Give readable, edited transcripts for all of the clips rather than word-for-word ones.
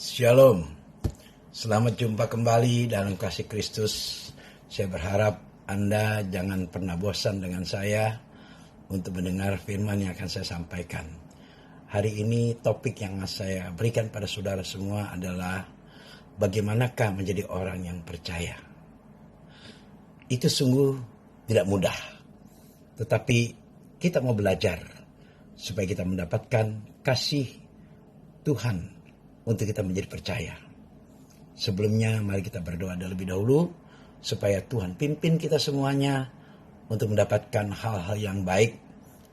Shalom, selamat jumpa kembali dalam kasih Kristus. Saya berharap Anda jangan pernah bosan dengan saya untuk mendengar firman yang akan saya sampaikan. Hari ini topik yang saya berikan pada saudara semua adalah bagaimanakah menjadi orang yang percaya. Itu sungguh tidak mudah, tetapi kita mau belajar supaya kita mendapatkan kasih Tuhan untuk kita menjadi percaya. Sebelumnya mari kita berdoa terlebih dahulu supaya Tuhan pimpin kita semuanya untuk mendapatkan hal-hal yang baik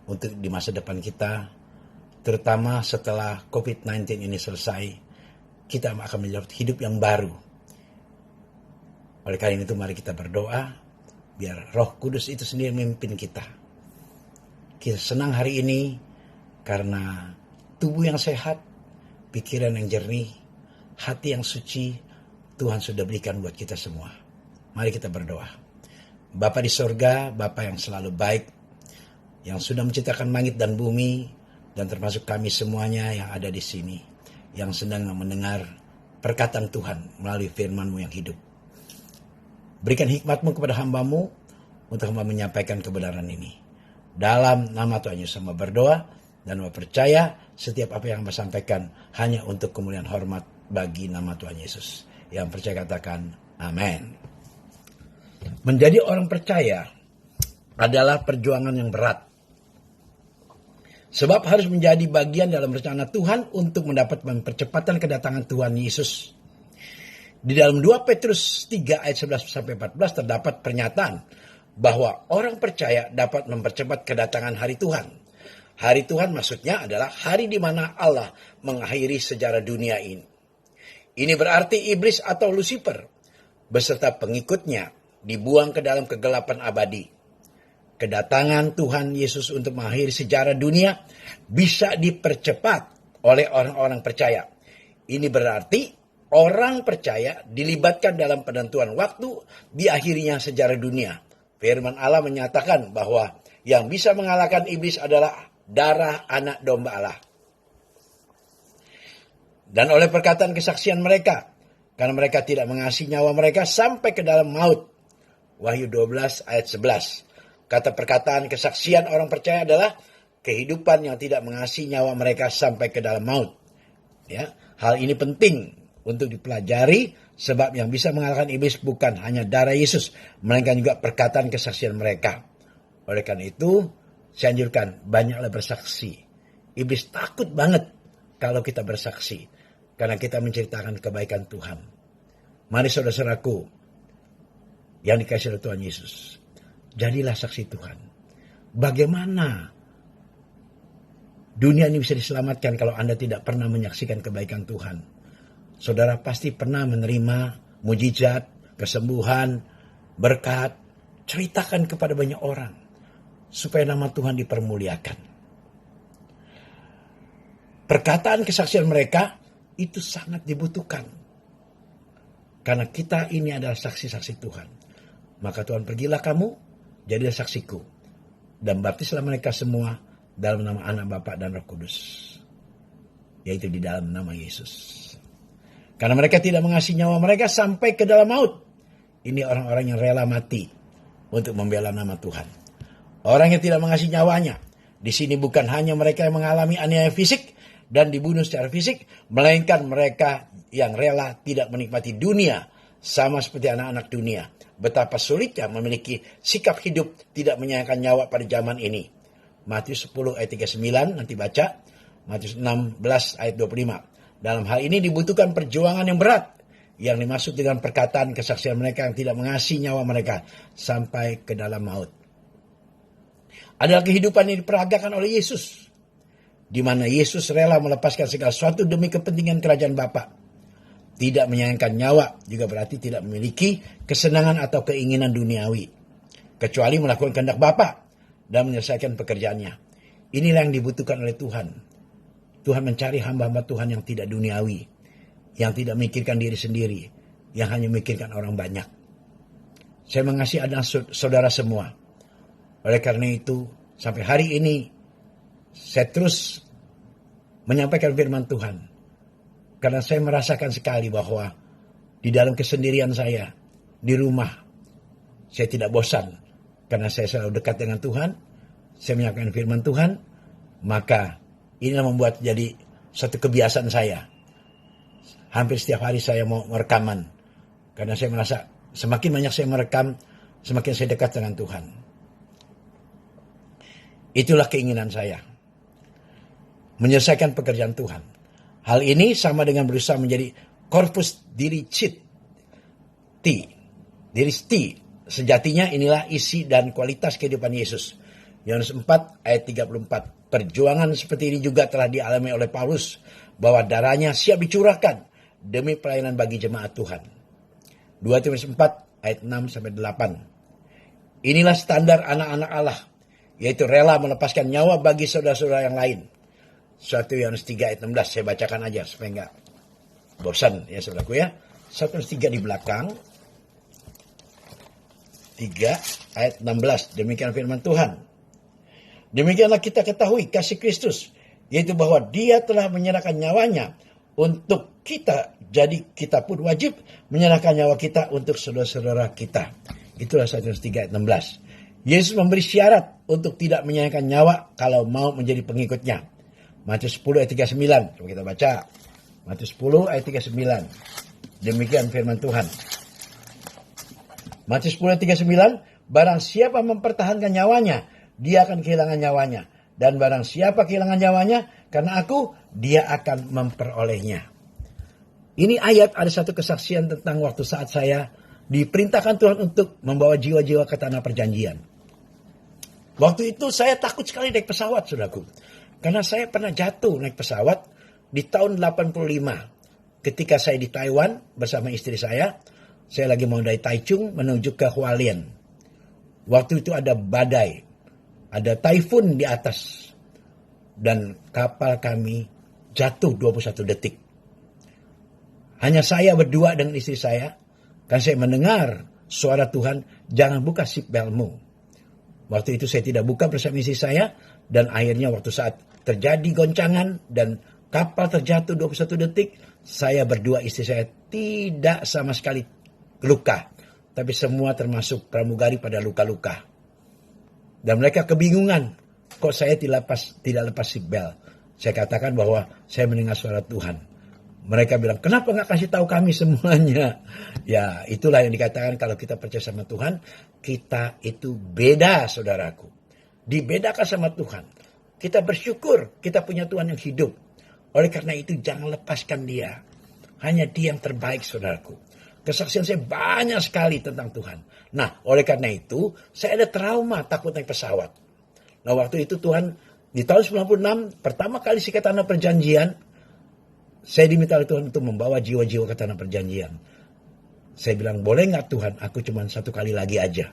untuk di masa depan kita, terutama setelah COVID-19 ini selesai. Kita akan menjalani hidup yang baru. Oleh karena itu mari kita berdoa biar Roh Kudus itu sendiri memimpin kita. Kita senang hari ini karena tubuh yang sehat, pikiran yang jernih, hati yang suci, Tuhan sudah berikan buat kita semua. Mari kita berdoa. Bapa di sorga, Bapa yang selalu baik, yang sudah menciptakan langit dan bumi, dan termasuk kami semuanya yang ada di sini, yang sedang mendengar perkataan Tuhan melalui firman-Mu yang hidup. Berikan hikmat-Mu kepada hamba-Mu untuk hamba menyampaikan kebenaran ini. Dalam nama Tuhan Yesus hamba berdoa, dan hamba percaya setiap apa yang hamba sampaikan hanya untuk kemuliaan hormat bagi nama Tuhan Yesus. Yang percaya katakan amin. Menjadi orang percaya adalah perjuangan yang berat. Sebab harus menjadi bagian dalam rencana Tuhan untuk mendapat percepatan kedatangan Tuhan Yesus. Di dalam 2 Petrus 3 ayat 11-14 terdapat pernyataan bahwa orang percaya dapat mempercepat kedatangan hari Tuhan. Hari Tuhan maksudnya adalah hari di mana Allah mengakhiri sejarah dunia ini. Ini berarti iblis atau Lucifer beserta pengikutnya dibuang ke dalam kegelapan abadi. Kedatangan Tuhan Yesus untuk mengakhiri sejarah dunia bisa dipercepat oleh orang-orang percaya. Ini berarti orang percaya dilibatkan dalam penentuan waktu di akhirnya sejarah dunia. Firman Allah menyatakan bahwa yang bisa mengalahkan iblis adalah darah anak domba Allah. Dan oleh perkataan kesaksian mereka, karena mereka tidak mengasihi nyawa mereka sampai ke dalam maut. Wahyu 12 ayat 11. Kata perkataan kesaksian orang percaya adalah kehidupan yang tidak mengasihi nyawa mereka sampai ke dalam maut. Ya, hal ini penting untuk dipelajari sebab yang bisa mengalahkan iblis bukan hanya darah Yesus, melainkan juga perkataan kesaksian mereka. Oleh karena itu, saya anjurkan banyaklah bersaksi. Iblis takut banget kalau kita bersaksi, karena kita menceritakan kebaikan Tuhan. Mari saudara-saudaraku yang dikasihi oleh Tuhan Yesus, jadilah saksi Tuhan. Bagaimana dunia ini bisa diselamatkan kalau Anda tidak pernah menyaksikan kebaikan Tuhan? Saudara pasti pernah menerima mujizat, kesembuhan, berkat. Ceritakan kepada banyak orang supaya nama Tuhan dipermuliakan. Perkataan kesaksian mereka itu sangat dibutuhkan. Karena kita ini adalah saksi-saksi Tuhan. Maka Tuhan, pergilah kamu, jadilah saksiku. Dan baptislah mereka semua dalam nama Anak, Bapa dan Roh Kudus. Yaitu di dalam nama Yesus. Karena mereka tidak mengasihi nyawa mereka sampai ke dalam maut. Ini orang-orang yang rela mati untuk membela nama Tuhan. Orang yang tidak mengasihi nyawanya. Di sini bukan hanya mereka yang mengalami aniaya fisik dan dibunuh secara fisik, melainkan mereka yang rela tidak menikmati dunia sama seperti anak-anak dunia. Betapa sulitnya memiliki sikap hidup tidak menyayangkan nyawa pada zaman ini. Matius 10 ayat 39 nanti baca. Matius 16 ayat 25. Dalam hal ini dibutuhkan perjuangan yang berat yang dimaksud dengan perkataan kesaksian mereka yang tidak mengasihi nyawa mereka sampai ke dalam maut. Adalah kehidupan yang diperagakan oleh Yesus, di mana Yesus rela melepaskan segala sesuatu demi kepentingan kerajaan Bapa. Tidak menyayangkan nyawa juga berarti tidak memiliki kesenangan atau keinginan duniawi, kecuali melakukan kehendak Bapa dan menyelesaikan pekerjaannya. Inilah yang dibutuhkan oleh Tuhan. Tuhan mencari hamba-hamba Tuhan yang tidak duniawi, yang tidak memikirkan diri sendiri, yang hanya memikirkan orang banyak. Saya mengasihi anak saudara semua. Oleh karena itu, sampai hari ini saya terus menyampaikan firman Tuhan. Karena saya merasakan sekali bahwa di dalam kesendirian saya, di rumah, saya tidak bosan. Karena saya selalu dekat dengan Tuhan, saya menyampaikan firman Tuhan, maka inilah membuat jadi satu kebiasaan saya. Hampir setiap hari saya mau merekaman. Karena saya merasa semakin banyak saya merekam, semakin saya dekat dengan Tuhan. Itulah keinginan saya. Menyelesaikan pekerjaan Tuhan. Hal ini sama dengan berusaha menjadi corpus Christi. Sejatinya inilah isi dan kualitas kehidupan Yesus. Yohanes 4 ayat 34. Perjuangan seperti ini juga telah dialami oleh Paulus, bahwa darahnya siap dicurahkan demi pelayanan bagi jemaat Tuhan. 2 Timotius 4 ayat 6-8. Inilah standar anak-anak Allah, yaitu rela melepaskan nyawa bagi saudara-saudara yang lain. 1 Yohanes 3 ayat 16, saya bacakan aja supaya enggak bosan ya saudaraku ya. 1 Yohanes 3 di belakang. 3 ayat 16, demikian firman Tuhan. Demikianlah kita ketahui kasih Kristus, yaitu bahwa Dia telah menyerahkan nyawanya untuk kita, jadi kita pun wajib menyerahkan nyawa kita untuk saudara-saudara kita. Itulah 1 Yohanes 3 ayat 16. Yesus memberi syarat untuk tidak menyayangkan nyawa kalau mau menjadi pengikutnya. Matius 10 ayat 39. Coba kita baca. Matius 10 ayat 39. Demikian firman Tuhan. Matius 10 ayat 39. Barang siapa mempertahankan nyawanya, dia akan kehilangan nyawanya. Dan barang siapa kehilangan nyawanya, karena aku, dia akan memperolehnya. Ini ayat ada satu kesaksian tentang waktu saat saya diperintahkan Tuhan untuk membawa jiwa-jiwa ke tanah perjanjian. Waktu itu saya takut sekali naik pesawat, saudaraku. Karena saya pernah jatuh naik pesawat di tahun 85. Ketika saya di Taiwan bersama istri saya lagi mau dari Taichung menuju ke Hualien. Waktu itu ada badai, ada typhoon di atas. Dan kapal kami jatuh 21 detik. Hanya saya berdua dengan istri saya. Kan saya mendengar suara Tuhan, jangan buka seatbeltmu. Waktu itu saya tidak buka bersama istri saya. Dan akhirnya waktu saat terjadi goncangan dan kapal terjatuh 21 detik. Saya berdua istri saya tidak sama sekali luka. Tapi semua termasuk pramugari pada luka-luka. Dan mereka kebingungan. Kok saya tidak lepas seatbelt. Saya katakan bahwa saya mendengar suara Tuhan. Mereka bilang, kenapa gak kasih tahu kami semuanya? Ya, itulah yang dikatakan kalau kita percaya sama Tuhan. Kita itu beda, saudaraku. Dibedakan sama Tuhan. Kita bersyukur kita punya Tuhan yang hidup. Oleh karena itu jangan lepaskan Dia. Hanya Dia yang terbaik, saudaraku. Kesaksian saya banyak sekali tentang Tuhan. Nah, oleh karena itu saya ada trauma takut naik pesawat. Nah, waktu itu Tuhan di tahun 96 pertama kali saya ke tanah perjanjian, saya diminta oleh Tuhan untuk membawa jiwa-jiwa ke tanah perjanjian. Saya bilang, boleh gak Tuhan? Aku cuma 1 kali lagi aja.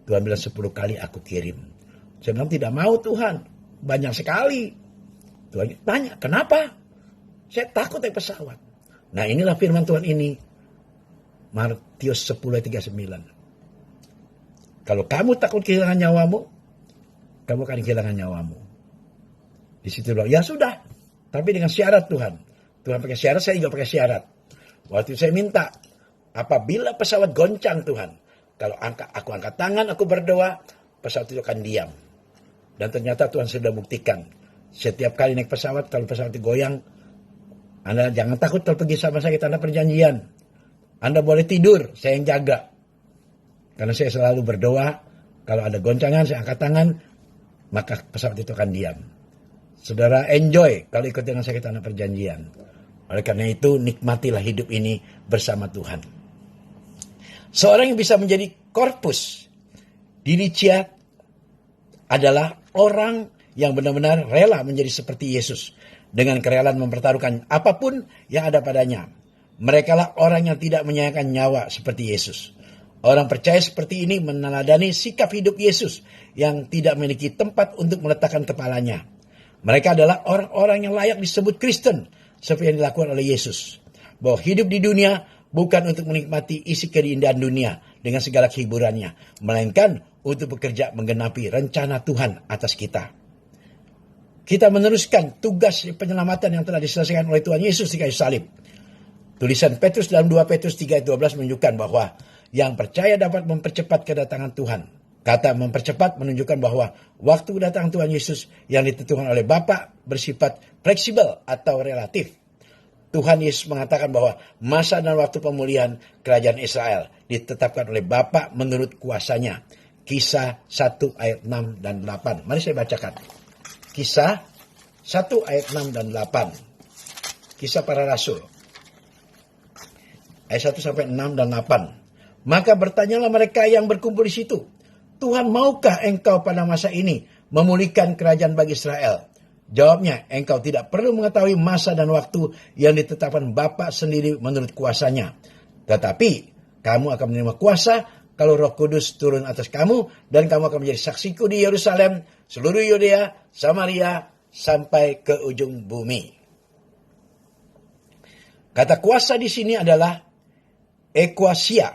Tuhan bilang 10 kali aku kirim. Saya bilang, tidak mau Tuhan. Banyak sekali. Tuhan tanya, kenapa? Saya takut naik pesawat. Nah, inilah firman Tuhan ini. Matius 10 ayat 39. Kalau kamu takut kehilangan nyawamu, kamu akan kehilangan nyawamu. Di situ bilang, ya sudah. Tapi dengan syarat Tuhan. Tuhan pakai syarat, saya juga pakai syarat. Waktu itu saya minta, apabila pesawat goncang Tuhan, kalau aku angkat tangan, aku berdoa, pesawat itu akan diam. Dan ternyata Tuhan sudah buktikan. Setiap kali naik pesawat, kalau pesawat itu goyang, Anda jangan takut kalau pergi sama saya ke tanah perjanjian. Anda boleh tidur, saya yang jaga. Karena saya selalu berdoa, kalau ada goncangan, saya angkat tangan, maka pesawat itu akan diam. Saudara enjoy kalau ikut dengan saya ke tanah perjanjian. Oleh karena itu, nikmatilah hidup ini bersama Tuhan. Seorang yang bisa menjadi korpus diricia adalah orang yang benar-benar rela menjadi seperti Yesus. Dengan kerelaan mempertaruhkan apapun yang ada padanya. Mereka lah orang yang tidak menyayangkan nyawa seperti Yesus. Orang percaya seperti ini meneladani sikap hidup Yesus yang tidak memiliki tempat untuk meletakkan kepalanya. Mereka adalah orang-orang yang layak disebut Kristen seperti yang dilakukan oleh Yesus. Bahwa hidup di dunia bukan untuk menikmati isi keindahan dunia dengan segala hiburannya, melainkan untuk bekerja menggenapi rencana Tuhan atas kita. Kita meneruskan tugas penyelamatan yang telah diselesaikan oleh Tuhan Yesus di kayu salib. Tulisan Petrus dalam 2 Petrus 3:12 menunjukkan bahwa yang percaya dapat mempercepat kedatangan Tuhan. Kata mempercepat menunjukkan bahwa waktu kedatangan Tuhan Yesus yang ditentukan oleh Bapa bersifat fleksibel atau relatif. Tuhan Yesus mengatakan bahwa masa dan waktu pemulihan kerajaan Israel ditetapkan oleh Bapa menurut kuasanya. Kisah 1 ayat 6 dan 8. Mari saya bacakan. Kisah 1 ayat 6 dan 8. Kisah para Rasul. Ayat 1 sampai 6 dan 8. Maka bertanyalah mereka yang berkumpul di situ, Tuhan maukah engkau pada masa ini memulihkan kerajaan bagi Israel? Jawabnya, engkau tidak perlu mengetahui masa dan waktu yang ditetapkan Bapa sendiri menurut kuasanya. Tetapi kamu akan menerima kuasa kalau Roh Kudus turun atas kamu, dan kamu akan menjadi saksiku di Yerusalem, seluruh Yudea, Samaria, sampai ke ujung bumi. Kata kuasa di sini adalah ekuasia,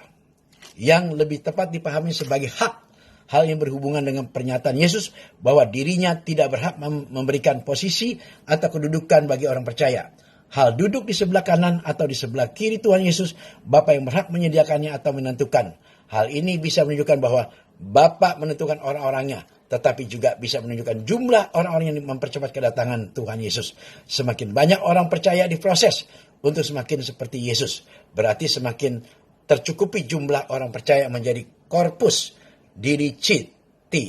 yang lebih tepat dipahami sebagai hak. Hal yang berhubungan dengan pernyataan Yesus bahwa dirinya tidak berhak memberikan posisi atau kedudukan bagi orang percaya. Hal duduk di sebelah kanan atau di sebelah kiri Tuhan Yesus, Bapa yang berhak menyediakannya atau menentukan. Hal ini bisa menunjukkan bahwa Bapa menentukan orang-orangnya, tetapi juga bisa menunjukkan jumlah orang-orang yang mempercepat kedatangan Tuhan Yesus. Semakin banyak orang percaya diproses untuk semakin seperti Yesus. Berarti semakin tercukupi jumlah orang percaya menjadi korpus diriciti.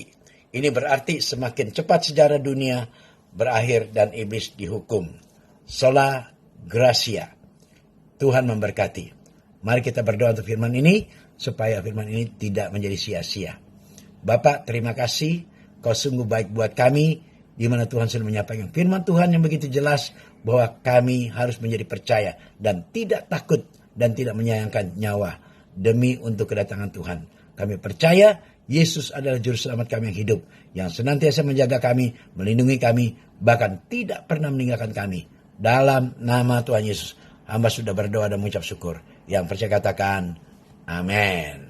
Ini berarti semakin cepat sejarah dunia berakhir dan iblis dihukum. Sola Gracia. Tuhan memberkati. Mari kita berdoa untuk firman ini, supaya firman ini tidak menjadi sia-sia. Bapak, terima kasih. Kau sungguh baik buat kami, di mana Tuhan sudah menyampaikan firman Tuhan yang begitu jelas, bahwa kami harus menjadi percaya dan tidak takut dan tidak menyayangkan nyawa demi untuk kedatangan Tuhan. Kami percaya Yesus adalah juru selamat kami yang hidup, yang senantiasa menjaga kami, melindungi kami, bahkan tidak pernah meninggalkan kami. Dalam nama Tuhan Yesus, hamba sudah berdoa dan mengucap syukur. Yang percaya katakan, amin.